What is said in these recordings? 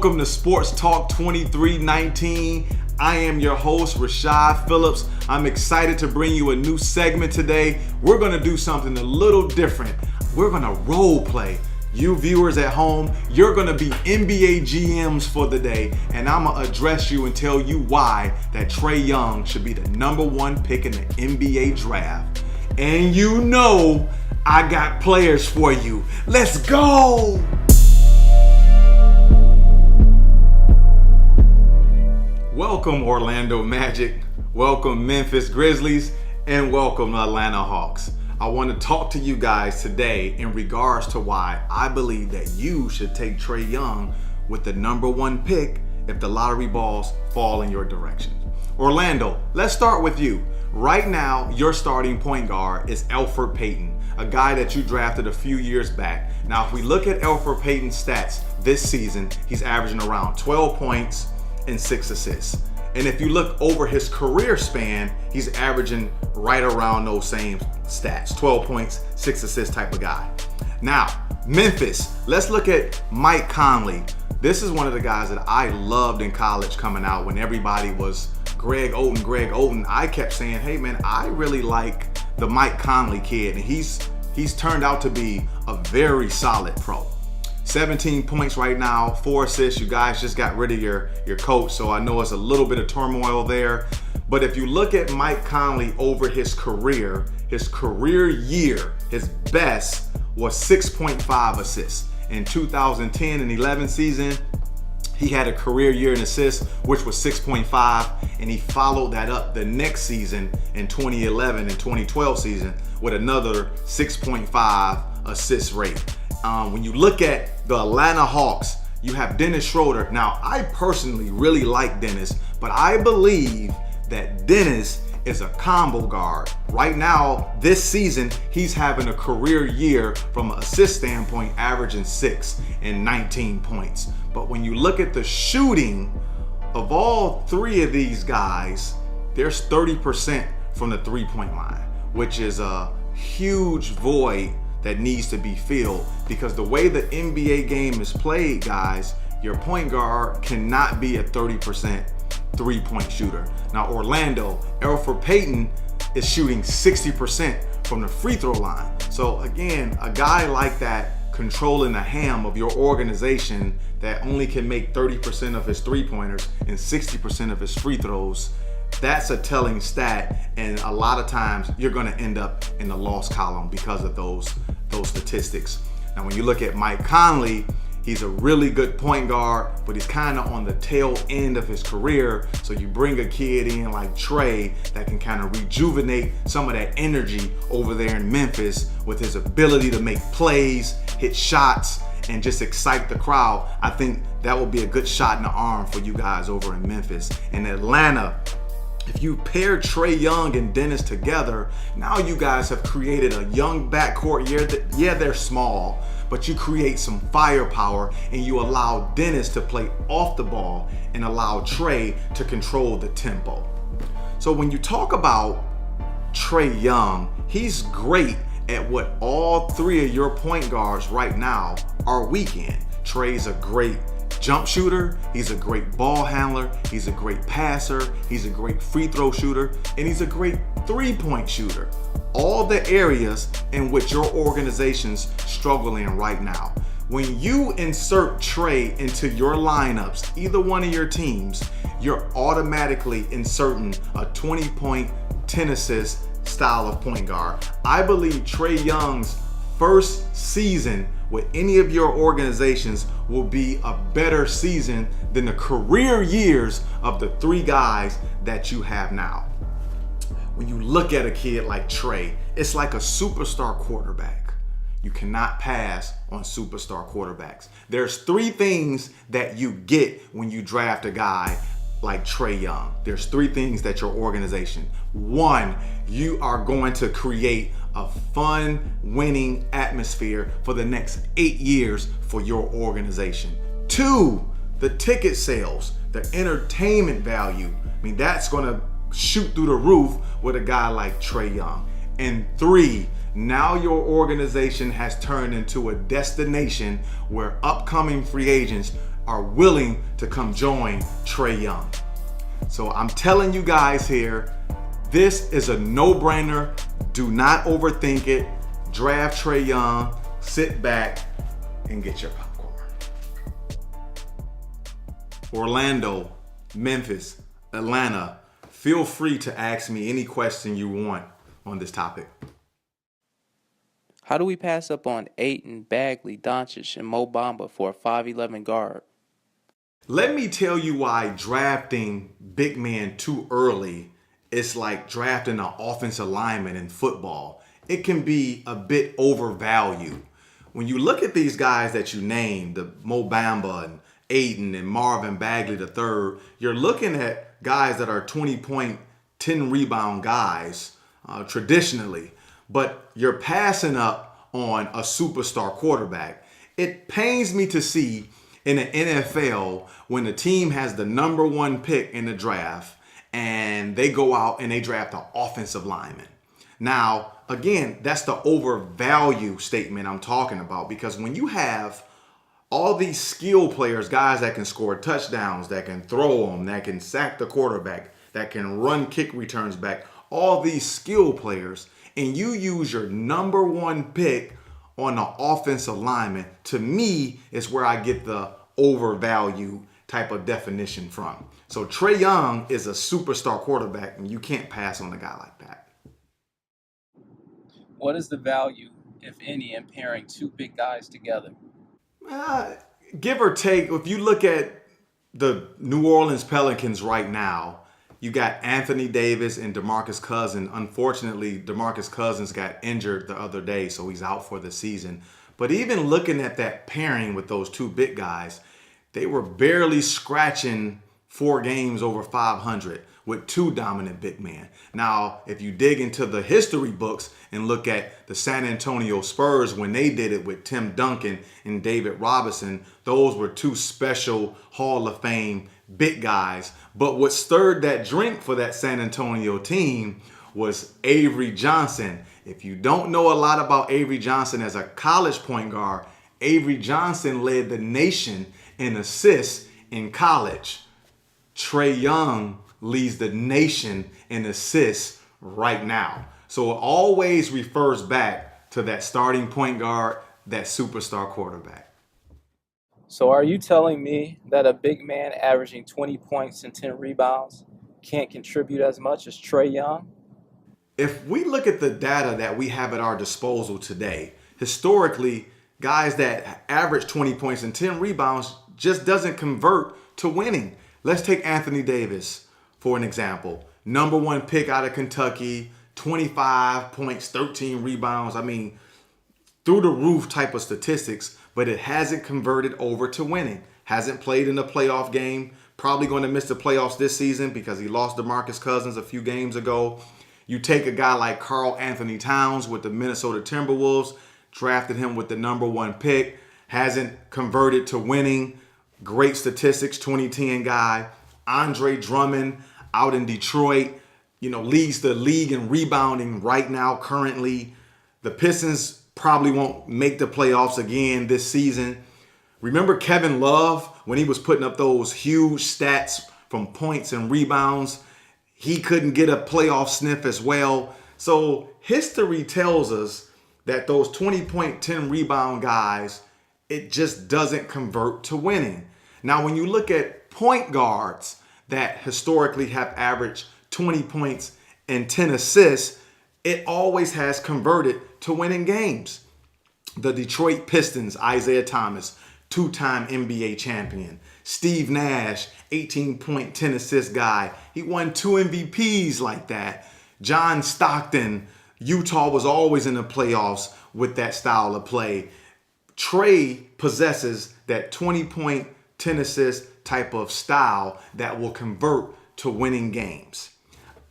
Welcome to Sports Talk 2319. I am your host, Rashad Phillips. I'm excited to bring you a new segment today. We're going to do something a little different. We're going to role play. You viewers at home, you're going to be NBA GMs for the day, and I'm going to address you and tell you why that Trae Young should be the #1 pick in the NBA draft. And you know I got players for you. Let's go! Welcome Orlando Magic, welcome Memphis Grizzlies, and welcome Atlanta Hawks. I want to talk to you guys today in regards to why I believe that you should take Trae Young with the #1 pick if the lottery balls fall in your direction. Orlando, let's start with you. Right now, your starting point guard is Elfrid Payton, a guy that you drafted a few years back. Now, if we look at Elfrid Payton's stats this season, he's averaging around 12 points and 6 assists. And if you look over his career span, he's averaging right around those same stats, 12 points, 6 assists type of guy. Now, Memphis, let's look at Mike Conley. This is one of the guys that I loved in college coming out when everybody was Greg Oden. I kept saying, hey man, I really like the Mike Conley kid, and he's turned out to be a very solid pro. 17 points right now, 4 assists. You guys just got rid of your coach, so I know it's a little bit of turmoil there. But if you look at Mike Conley over his career year, his best was 6.5 assists. In 2010 and 11 season, he had a career year in assists, which was 6.5, and he followed that up the next season in 2011 and 2012 season with another 6.5 assist rate. When you look at the Atlanta Hawks, you have Dennis Schroeder. Now, I personally really like Dennis, but I believe that Dennis is a combo guard. Right now, this season, he's having a career year from an assist standpoint, averaging 6 and 19 points. But when you look at the shooting of all three of these guys, there's 30% from the three-point line, which is a huge void that needs to be filled, because the way the NBA game is played, guys, your point guard cannot be a 30% three-point shooter. Now, Orlando, Elfrid Payton is shooting 60% from the free throw line. So again, a guy like that controlling the ham of your organization that only can make 30% of his three-pointers and 60% of his free throws, that's a telling stat, and a lot of times you're going to end up in the loss column because of those statistics. Now, when you look at Mike Conley, he's a really good point guard, but he's kind of on the tail end of his career. So you bring a kid in like Trae that can kind of rejuvenate some of that energy over there in Memphis with his ability to make plays, hit shots, and just excite the crowd. I think that will be a good shot in the arm for you guys over in Memphis. In Atlanta, if you pair Trae Young and Dennis together, now you guys have created a young backcourt. Yeah, they're small, but you create some firepower and you allow Dennis to play off the ball and allow Trae to control the tempo. So when you talk about Trae Young, he's great at what all three of your point guards right now are weak in. Trae's a great jump shooter, he's a great ball handler, he's a great passer, he's a great free throw shooter, and he's a great three-point shooter. All the areas in which your organization's struggling right now. When you insert Trae into your lineups, either one of your teams, you're automatically inserting a 20-point, 10-assist style of point guard. I believe Trae Young's first season with any of your organizations will be a better season than the career years of the three guys that you have now. When you look at a kid like Trae, it's like a superstar quarterback. You cannot pass on superstar quarterbacks. There's 3 things that you get when you draft a guy like Trae Young. There's 3 things that your organization. 1, you are going to create a fun, winning atmosphere for the next 8 years for your organization. 2, the ticket sales, the entertainment value. I mean, that's going to shoot through the roof with a guy like Trae Young. And 3, now your organization has turned into a destination where upcoming free agents are willing to come join Trae Young. So I'm telling you guys here, this is a no-brainer. Do not overthink it. Draft Trae Young, sit back, and get your popcorn. Orlando, Memphis, Atlanta, feel free to ask me any question you want on this topic. How do we pass up on Ayton, Bagley, Doncic, and Mo Bamba for a 5'11 guard? Let me tell you why drafting big men too early is like drafting an offensive lineman in football. It can be a bit overvalued. When you look at these guys that you named, the Mo Bamba and Ayton and Marvin Bagley III, you're looking at guys that are 20-point, 10-rebound guys traditionally, but you're passing up on a superstar quarterback. It pains me to see in the NFL when the team has the number one pick in the draft and they go out and they draft an offensive lineman. Now, again, that's the overvalue statement I'm talking about, because when you have all these skill players, guys that can score touchdowns, that can throw them, that can sack the quarterback, that can run kick returns back, all these skill players, and you use your number one pick on an offensive lineman, to me, is where I get the overvalue type of definition from. So Trae Young is a superstar quarterback, and you can't pass on a guy like that. What is the value, if any, in pairing two big guys together? Give or take, if you look at the New Orleans Pelicans right now, you got Anthony Davis and DeMarcus Cousins. Unfortunately, DeMarcus Cousins got injured the other day, so he's out for the season. But even looking at that pairing with those two big guys, they were barely scratching 4 games over 500 with two dominant big men. Now, if you dig into the history books and look at the San Antonio Spurs when they did it with Tim Duncan and David Robinson, those were two special Hall of Fame big guys. But what stirred that drink for that San Antonio team was Avery Johnson. If you don't know a lot about Avery Johnson as a college point guard, Avery Johnson led the nation in assists in college. Trae Young leads the nation in assists right now. So it always refers back to that starting point guard, that superstar quarterback. So are you telling me that a big man averaging 20 points and 10 rebounds can't contribute as much as Trae Young? If we look at the data that we have at our disposal today, historically, guys that average 20 points and 10 rebounds just doesn't convert to winning. Let's take Anthony Davis for an example. Number one pick out of Kentucky, 25 points, 13 rebounds. I mean, through the roof type of statistics, but it hasn't converted over to winning. Hasn't played in a playoff game. Probably going to miss the playoffs this season because he lost DeMarcus Cousins a few games ago. You take a guy like Karl Anthony Towns with the Minnesota Timberwolves, drafted him with the number one pick, hasn't converted to winning. Great statistics, 2010 guy. Andre Drummond out in Detroit, leads the league in rebounding right now currently. The Pistons probably won't make the playoffs again this season. Remember Kevin Love when he was putting up those huge stats from points and rebounds? He couldn't get a playoff sniff as well. So history tells us that those 20-point, 10-rebound guys, it just doesn't convert to winning. Now, when you look at point guards that historically have averaged 20 points and 10 assists, it always has converted to winning games. The Detroit Pistons, Isaiah Thomas, 2-time NBA champion. Steve Nash, 18-point, 10-assist guy. He won 2 MVPs like that. John Stockton, Utah was always in the playoffs with that style of play. Trae possesses that 20-point, 10-assist type of style that will convert to winning games.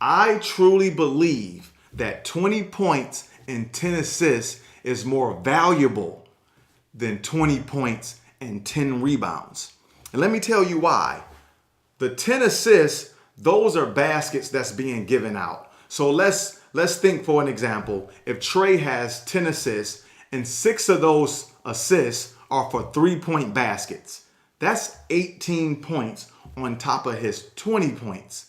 I truly believe that 20 points and 10 assists is more valuable than 20 points and 10 rebounds. And let me tell you why. The 10 assists, those are baskets that's being given out. So let's think for an example. If Trae has 10 assists and 6 of those assists are for 3-point baskets, That's 18 points on top of his 20 points.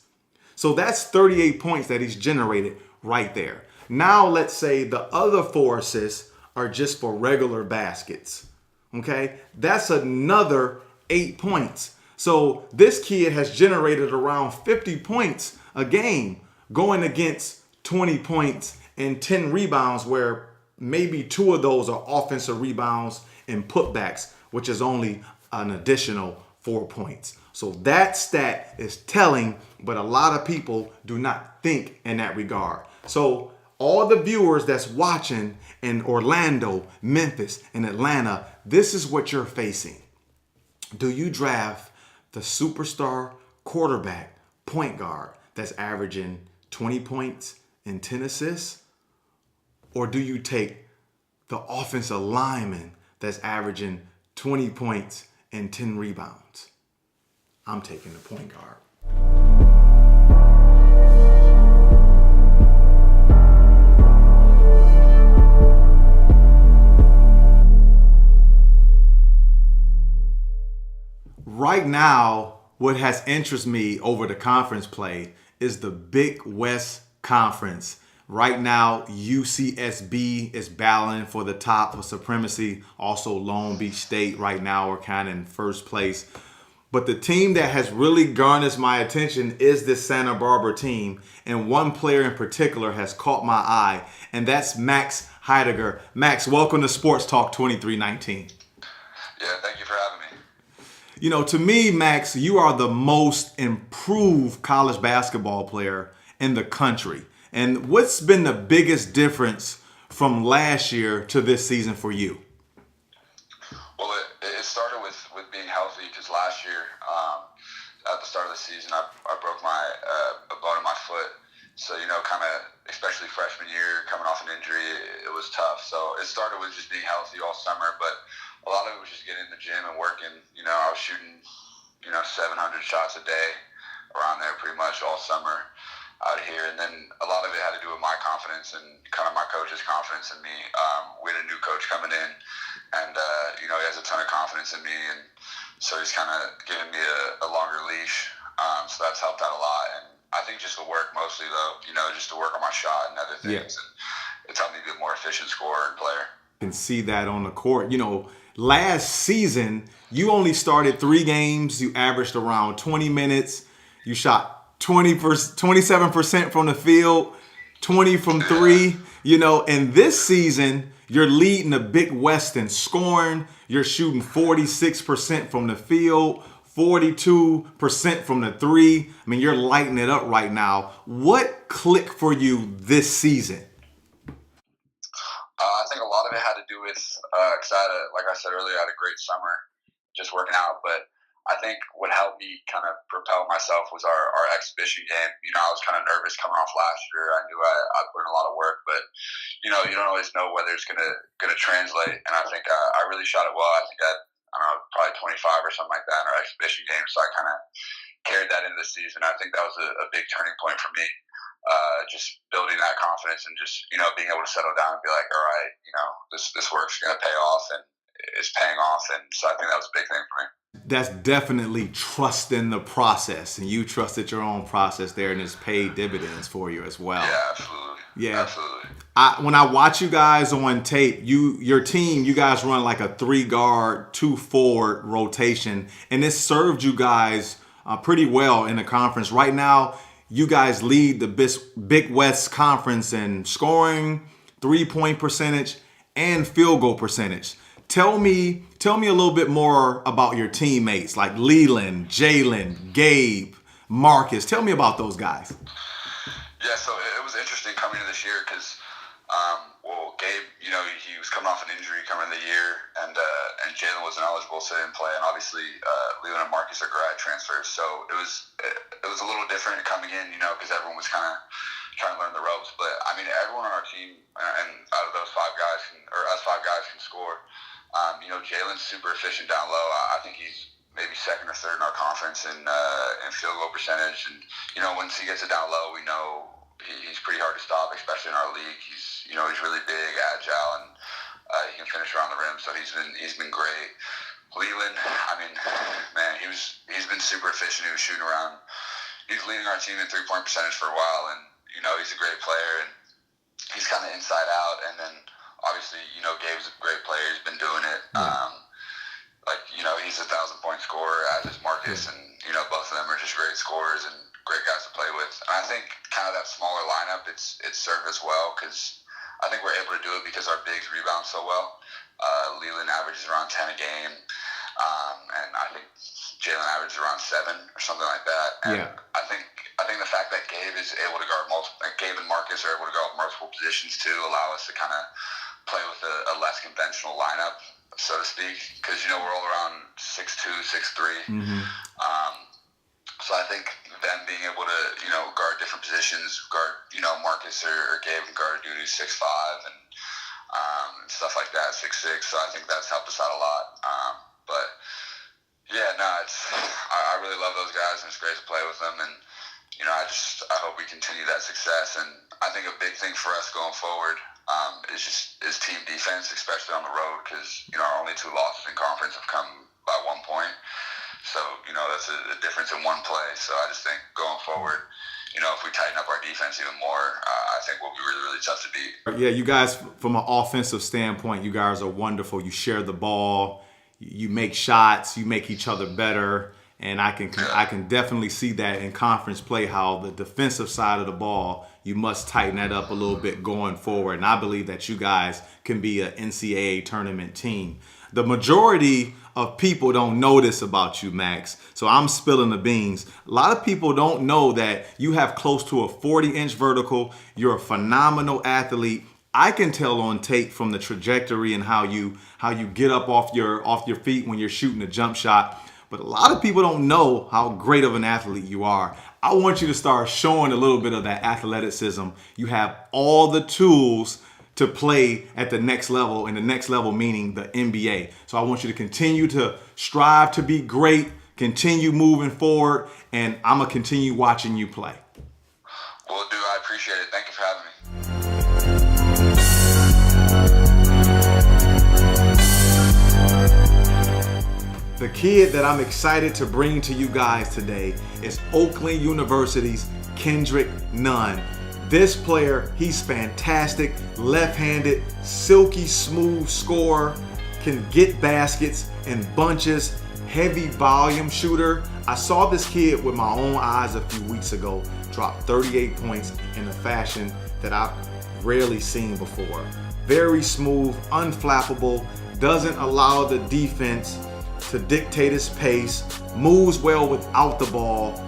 So that's 38 points that he's generated right there. Now let's say the other 4 assists are just for regular baskets. Okay? That's another 8 points. So this kid has generated around 50 points a game going against 20 points and 10 rebounds, where maybe 2 of those are offensive rebounds and putbacks, which is only an additional 4 points. So that stat is telling, but a lot of people do not think in that regard. So all the viewers that's watching in Orlando, Memphis, and Atlanta, this is what you're facing. Do you draft the superstar quarterback point guard that's averaging 20 points and 10 assists? Or do you take the offensive lineman that's averaging 20 points and 10 rebounds? I'm taking the point guard. Right now, what has interested me over the conference play is the Big West Conference. Right now, UCSB is battling for the top of supremacy. Also, Long Beach State right now are kind of in first place. But the team that has really garnered my attention is this Santa Barbara team. And one player in particular has caught my eye, and that's Max Heidegger. Max, welcome to Sports Talk 2319. Yeah, thank you for having me. You know, to me, Max, you are the most improved college basketball player in the country. And what's been the biggest difference from last year to this season for you? Well, it started with being healthy, because last year, at the start of the season, I broke a bone in my foot. So, kind of, especially freshman year, coming off an injury, it was tough. So it started with just being healthy all summer, but a lot of it was just getting in the gym and working. I was shooting, 700 shots a day, around there pretty much all summer out here. And then a lot of it had to do with my confidence and kind of my coach's confidence in me. We had a new coach coming in, and, he has a ton of confidence in me. And so he's kind of giving me a longer leash. So that's helped out a lot. And I think just the work mostly, though, just to work on my shot and other things. Yeah. And it's helped me be a more efficient scorer and player. Can see that on the court. Last season, you only started 3 games. You averaged around 20 minutes. You shot 27% from the field, 20 from 3. And this season, you're leading the Big West in scoring. You're shooting 46% from the field, 42% from the 3. I mean, you're lighting it up right now. What clicked for you this season? I think a lot of it had to do with, because like I said earlier, I had a great summer just working out. But I think what helped me kind of propel myself was our exhibition game. I was kind of nervous coming off last year. I knew I put in a lot of work, but, you don't always know whether it's going to translate. And I think I really shot it well. I think I don't know, probably 25 or something like that in our exhibition game. So I kind of carried that into the season. I think that was a big turning point for me. Just building that confidence and just, being able to settle down and be like, all right, this work's going to pay off, and it's paying off. And so I think that was a big thing for me. That's definitely trusting the process, and you trusted your own process there, and it's paid dividends for you as well. Yeah, absolutely. Yeah, absolutely. When I watch you guys on tape, your team, you guys run like a 3-guard, 2-forward rotation, and it served you guys pretty well in the conference. Right now, you guys lead the Big West Conference in scoring, 3-point percentage, and field goal percentage. Tell me a little bit more about your teammates like Leland, Jalen, Gabe, Marcus. Tell me about those guys. Yeah, so it was interesting coming into this year because, Gabe, he was coming off an injury coming into the year, and Jalen wasn't eligible, so he didn't play. And obviously, Leland and Marcus are grad transfers, so it was a little different coming in, because everyone was kind of trying to learn the ropes. But I mean, everyone on our team, and out of those 5 guys, us 5 guys can score. Jalen's super efficient down low. I think he's maybe second or third in our conference in field goal percentage. And once he gets it down low, we know he's pretty hard to stop, especially in our league. He's really big, agile, and he can finish around the rim. So he's been great. Leland, I mean, man, he's been super efficient. He was shooting around. He's leading our team in 3-point percentage for a while, and he's a great player, and he's kind of inside out. And then obviously, Gabe's a great player. He's been doing it. Yeah. He's a 1,000-point scorer, as is Marcus, and both of them are just great scorers and great guys to play with. And I think kind of that smaller lineup, it's served us well because I think we're able to do it because our bigs rebound so well. Leland averages around 10 a game, and I think Jalen averages around 7 or something like that. And Yeah. I think the fact that Gabe is able to guard Gabe and Marcus are able to guard multiple positions too, allow us to kind of play with a less conventional lineup, so to speak, because we're all around 6'2", 6'3". Mm-hmm. So I think them being able to guard different positions, guard Marcus or Gabe can guard a dude who's 6'5" and stuff like that, 6'6". So I think that's helped us out a lot. But yeah, no, I really love those guys, and it's great to play with them. And I hope we continue that success. And I think a big thing for us going forward is team defense, especially on the road, because our only 2 losses in conference have come by 1 point. So that's a difference in one play. So I just think going forward, if we tighten up our defense even more, I think we'll be really, really tough to beat. Yeah, you guys, from an offensive standpoint, you guys are wonderful. You share the ball, you make shots, you make each other better, and I can definitely see that in conference play, how the defensive side of the ball, you must tighten that up a little bit going forward. And I believe that you guys can be an NCAA tournament team. The majority of people don't know this about you, Max. So I'm spilling the beans. A lot of people don't know that you have close to a 40-inch vertical. You're a phenomenal athlete. I can tell on tape from the trajectory and how you get up off your feet when you're shooting a jump shot. But a lot of people don't know how great of an athlete you are. I want you to start showing a little bit of that athleticism. You have all the tools to play at the next level, and the next level meaning the NBA. So I want you to continue to strive to be great, continue moving forward, and I'm going to continue watching you play. Will do. I appreciate it. Thank you for having me. The kid that I'm excited to bring to you guys today is Oakland University's Kendrick Nunn. This player, he's fantastic, left-handed, silky smooth scorer, can get baskets in bunches, heavy volume shooter. I saw this kid with my own eyes a few weeks ago drop 38 points in a fashion that I've rarely seen before. Very smooth, unflappable, doesn't allow the defense to dictate his pace, moves well without the ball,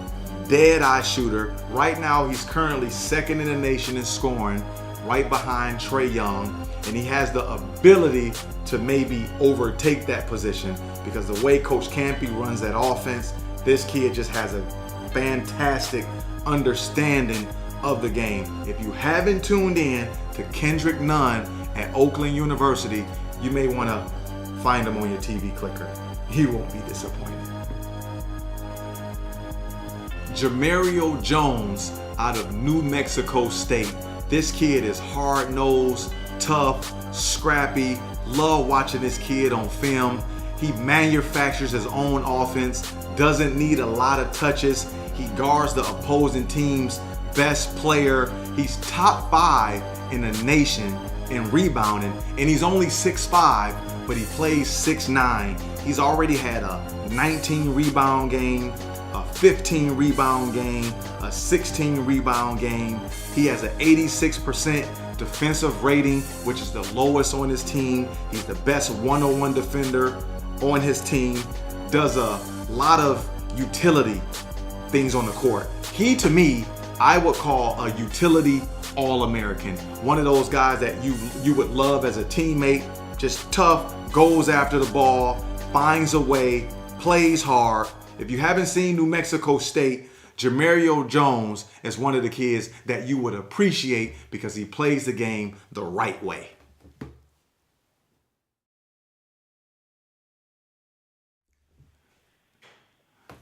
dead-eye shooter. Right now, he's currently second in the nation in scoring, right behind Trae Young, and he has the ability to maybe overtake that position because the way Coach Campy runs that offense, this kid just has a fantastic understanding of the game. If you haven't tuned in to Kendrick Nunn at Oakland University, you may want to find him on your TV clicker. You won't be disappointed. Jamario Jones out of New Mexico State. This kid is hard-nosed, tough, scrappy. Love watching this kid on film. He manufactures his own offense, doesn't need a lot of touches. He guards the opposing team's best player. He's top 5 in the nation in rebounding, and he's only 6'5", but he plays 6'9". He's already had a 19 rebound game, a 15 rebound game, a 16 rebound game. He has an 86% defensive rating, which is the lowest on his team. He's the best one-on-one defender on his team, does a lot of utility things on the court. He, to me, I would call a utility All-American. One of those guys that you would love as a teammate, just tough, goes after the ball, finds a way, plays hard. If you haven't seen New Mexico State, Jamario Jones is one of the kids that you would appreciate because he plays the game the right way.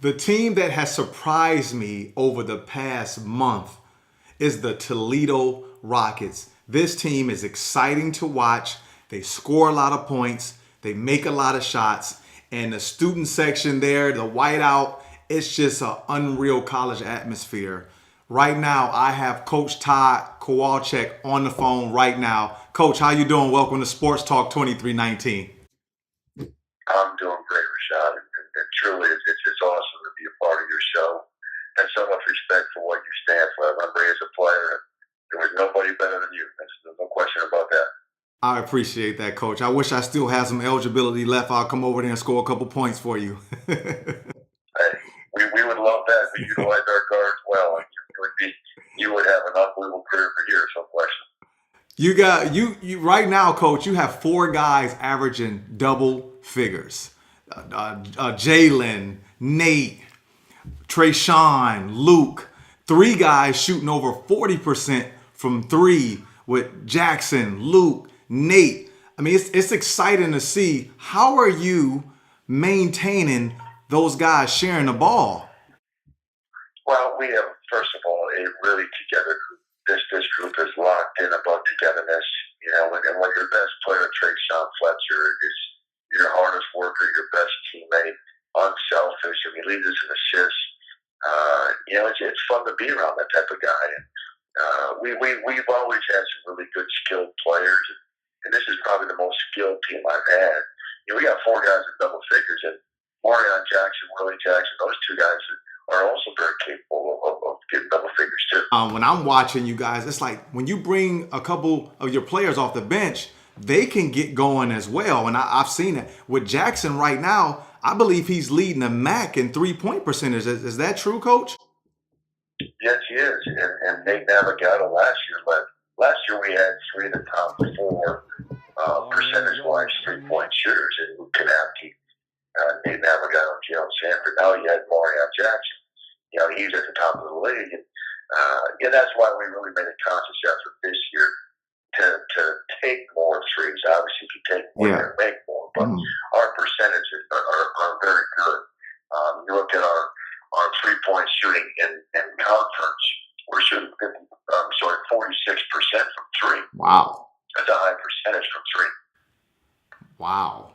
The team that has surprised me over the past month is the Toledo Rockets. This team is exciting to watch. They score a lot of points. They make a lot of shots. and the student section there, the whiteout. It's just an unreal college atmosphere. Right now, I have Coach Tod Kowalczyk on the phone right now. Coach, how you doing? Welcome to Sports Talk 2319. I'm doing great, Rashad, and truly it's awesome to be a part of your show. And so much respect for what you stand for. I remember as a player, there was nobody better than you. There's no question about that. I appreciate that, Coach. I wish I still had some eligibility left. I'll come over there and score a couple points for you. Hey, we would love that. We utilize our guards well. You would have an unbelievable career for years, no question. You got you right now, Coach. You have 4 guys averaging double figures: Jalen, Nate, Trae, Luke. 3 guys shooting over 40% from 3 with Jackson, Luke, Nate. I mean, it's exciting to see. How are you maintaining those guys sharing the ball? Well, we have, first of all, a really together group. This group is locked in about togetherness. You know, when your best player, Trae Fletcher, is your hardest worker, your best teammate, unselfish. I mean, leads us in assists. You know, it's fun to be around that type of guy. And we've always had some really good skilled players, and this is probably the most skilled team I've had. You know, we got 4 guys in double figures, and Marion Jackson, Willie Jackson, those 2 guys are also very capable of getting double figures too. When I'm watching you guys, it's like when you bring a couple of your players off the bench, they can get going as well. And I've seen it with Jackson right now. I believe he's leading the MAC in 3-point percentage. Is that true, Coach? Yes, he is. And Nate Navigado last year led. Last year we had 3 of the top 4 percentage-wise 3-point shooters in Luke Kanapke, Nate Navigado, and Jalen Sanford. Now you had Marion Jackson. You know, he's at the top of the league. And, yeah, that's why we really made a conscious effort this year to take more threes. Obviously, if you take more, you're going to make more. But our percentages are very good. You look at our 3-point shooting in conference, we're shooting 46% from 3. Wow. That's a high percentage from 3. Wow.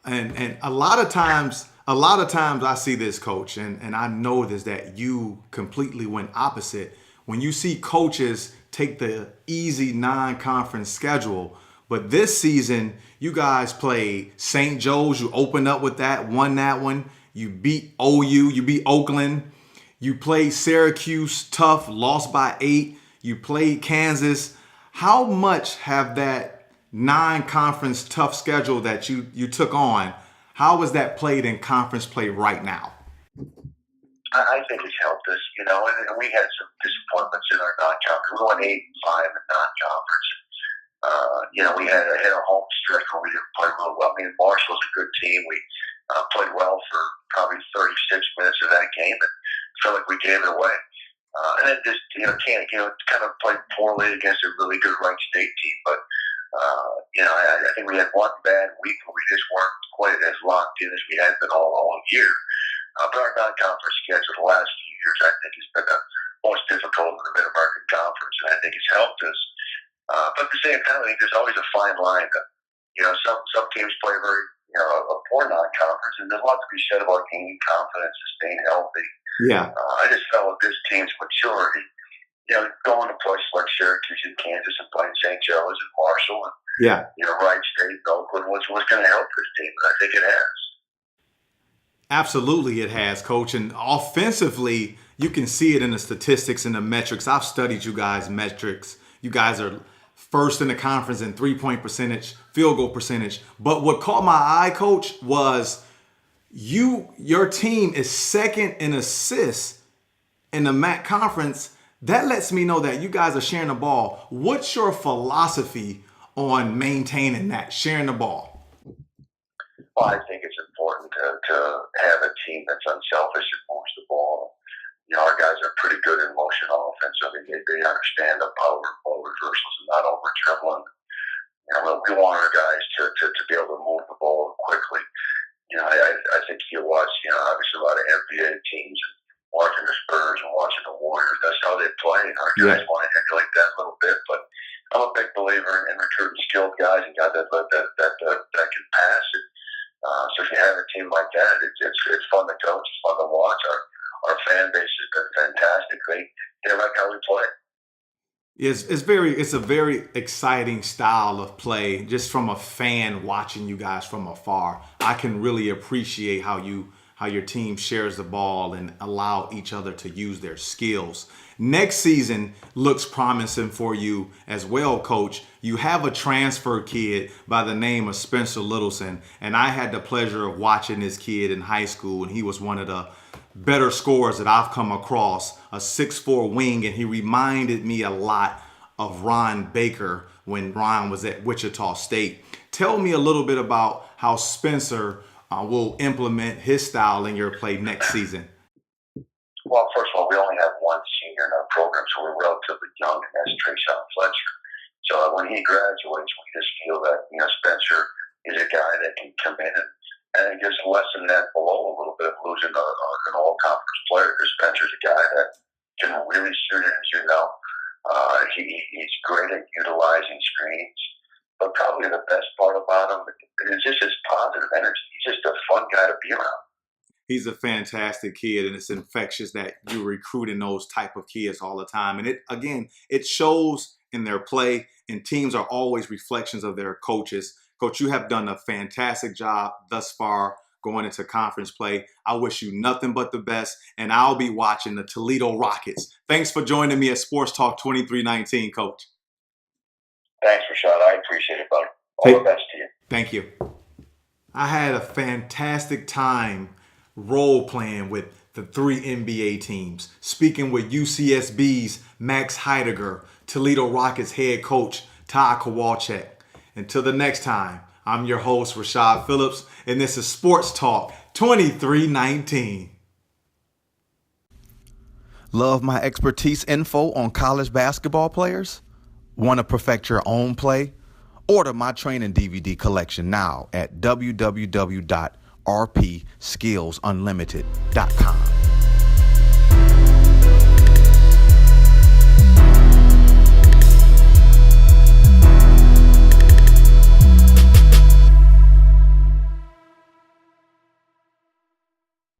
And a lot of times I see this, Coach, and I know this, that you completely went opposite. When you see coaches take the easy non-conference schedule, but this season you guys played St. Joe's, you opened up with that, won that one. You beat OU, you beat Oakland. You played Syracuse, tough, lost by 8. You played Kansas. How much have that non-conference tough schedule that you took on, how was that played in conference play right now? I think it's helped us, you know, and we had some disappointments in our non-conference. We won 8-5 in non-conference. You know, we had a home stretch where we didn't play real well. I mean, Marshall's a good team. We played well for probably 36 minutes of that game and felt like we gave it away. And then just, kind of played poorly against a really good Wright State team. But, I think we had one bad week where we just weren't quite as locked in as we had been all year. But our non-conference schedule the last few years, I think, has been the most difficult in the Mid-American Conference, and I think it's helped us. But at the same time, I think there's always a fine line. Some teams play very, a poor non-conference, and there's a lot to be said about gaining confidence and staying healthy. Yeah. I just felt with this team's maturity, going to places like Syracuse and Kansas and playing St. Joe's and Marshall and Wright State and Oakland was going to help this team, and I think it has. Absolutely it has, Coach. And offensively, you can see it in the statistics and the metrics. I've studied you guys' metrics. You guys are first in the conference in 3-point percentage, field goal percentage. But what caught my eye, Coach, was your team is second in assists in the MAC conference. That lets me know that you guys are sharing the ball. What's your philosophy on maintaining that, sharing the ball? Well, I think it's important to have a team that's unselfish and moves the ball. Our guys are pretty good in motion offense. I mean, they understand the power of ball reversals and not over dribbling. We want our guys to be able to move the ball quickly. I think you watch, obviously a lot of NBA teams and watching the Spurs and watching the Warriors. That's how they play. And our guys want to emulate that a little bit. But I'm a big believer in recruiting skilled guys and guys that can pass it. So if you have a team like that, it's fun to coach, it's fun to watch. Our fan base has been fantastic. They like how we play. It's a very exciting style of play. Just from a fan watching you guys from afar, I can really appreciate how your team shares the ball and allow each other to use their skills. Next season looks promising for you as well, Coach. You have a transfer kid by the name of Spencer Littleson, and I had the pleasure of watching this kid in high school, and he was one of the better scorers that I've come across, a 6'4" wing, and he reminded me a lot of Ron Baker when Ron was at Wichita State. Tell me a little bit about how Spencer will implement his style in your play next season. Well, first of all, we only have one senior in our program, so we're relatively young, and that's Trae Young. So when he graduates, we just feel that Spencer is a guy that can come in and just lessen that blow a little bit of losing an all-conference player. Because Spencer's a guy that can really shoot it, as you know. He's great at utilizing screens. But probably the best part about him is just his positive energy. He's just a fun guy to be around. He's a fantastic kid, and it's infectious that you're recruiting those type of kids all the time. And it shows in their play, and teams are always reflections of their coaches. Coach, you have done a fantastic job thus far going into conference play. I wish you nothing but the best, and I'll be watching the Toledo Rockets. Thanks for joining me at Sports Talk 2319, Coach. Thanks, Rashad. I appreciate it, buddy. All the best to you. Thank you. I had a fantastic time role-playing with the 3 NBA teams, speaking with UCSB's Max Heidegger, Toledo Rockets head coach Tod Kowalczyk. Until the next time, I'm your host, Rashad Phillips, and this is Sports Talk 2319. Love my expertise info on college basketball players? Want to perfect your own play? Order my training DVD collection now at www.rpskillsunlimited.com.